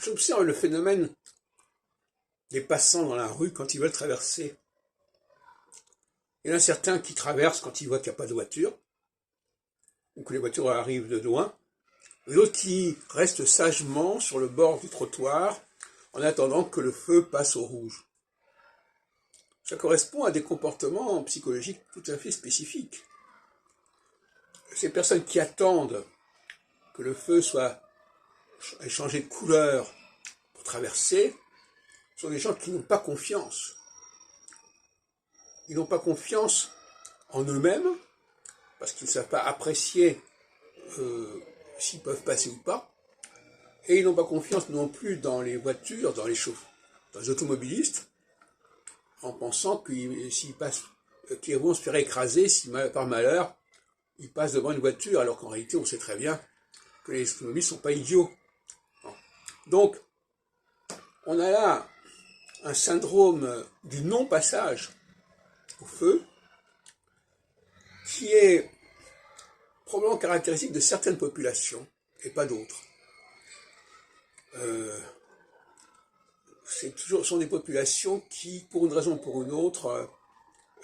J'observe le phénomène des passants dans la rue quand ils veulent traverser. Il y en a certains qui traversent quand ils voient qu'il n'y a pas de voiture, ou que les voitures arrivent de loin, et d'autres qui restent sagement sur le bord du trottoir en attendant que le feu passe au rouge. Ça correspond à des comportements psychologiques tout à fait spécifiques. Ces personnes qui attendent que le feu ait changé de couleur pour traverser sont des gens qui n'ont pas confiance. Ils n'ont pas confiance en eux-mêmes, parce qu'ils ne savent pas apprécier s'ils peuvent passer ou pas, et ils n'ont pas confiance non plus dans les voitures, dans les automobilistes, en pensant qu'ils vont se faire écraser si par malheur ils passent devant une voiture, alors qu'en réalité on sait très bien que les automobilistes ne sont pas idiots. Donc on a là un syndrome du non-passage au feu qui est probablement caractéristique de certaines populations et pas d'autres. Ce sont des populations qui, pour une raison ou pour une autre,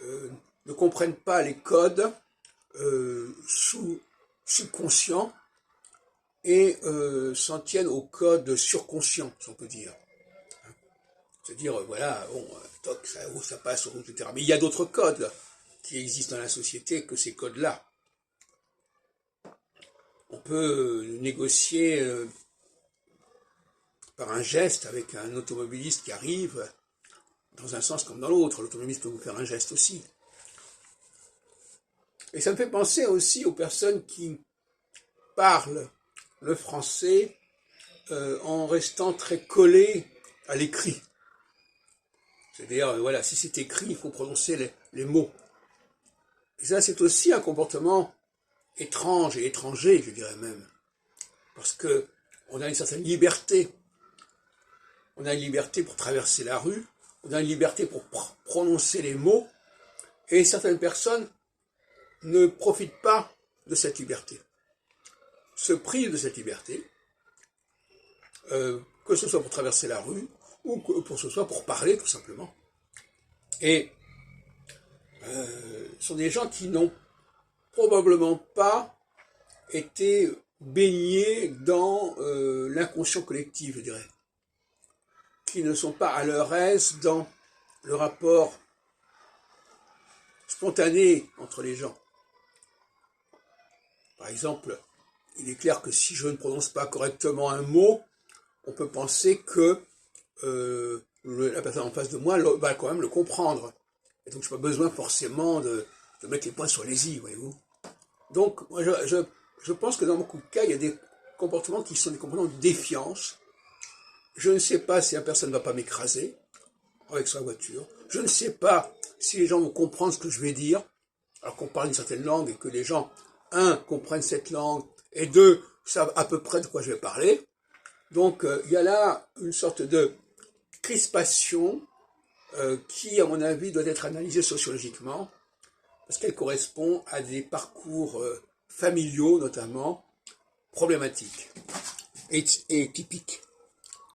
ne comprennent pas les codes subconscients et s'en tiennent aux codes surconscients, si on peut dire. C'est-à-dire, voilà, bon, toc, ça passe, etc. Mais il y a d'autres codes qui existent dans la société que ces codes-là. On peut négocier par un geste avec un automobiliste qui arrive, dans un sens comme dans l'autre. L'automobiliste peut vous faire un geste aussi. Et ça me fait penser aussi aux personnes qui parlent le français en restant très collées à l'écrit. C'est-à-dire, voilà, si c'est écrit, il faut prononcer les mots. Et ça, c'est aussi un comportement étrange et étranger, je dirais même. Parce que on a une certaine liberté. On a une liberté pour traverser la rue, on a une liberté pour prononcer les mots, et certaines personnes ne profitent pas de cette liberté, se privent de cette liberté, que ce soit pour traverser la rue, ou que ce soit pour parler tout simplement. Et ce sont des gens qui n'ont probablement pas été baignés dans l'inconscient collectif, je dirais, qui ne sont pas à leur aise dans le rapport spontané entre les gens. Par exemple, il est clair que si je ne prononce pas correctement un mot, on peut penser que la personne en face de moi va quand même le comprendre. Et donc, je n'ai pas besoin forcément de mettre les points sur les i, voyez-vous. Donc, moi, je pense que dans beaucoup de cas, il y a des comportements qui sont des comportements de défiance. Je ne sais pas si la personne ne va pas m'écraser avec sa voiture. Je ne sais pas si les gens vont comprendre ce que je vais dire, alors qu'on parle une certaine langue et que les gens, un, comprennent cette langue, et deux, savent à peu près de quoi je vais parler. Donc, il y a là une sorte de crispation qui, à mon avis, doit être analysée sociologiquement, parce qu'elle correspond à des parcours familiaux, notamment, problématiques et typiques.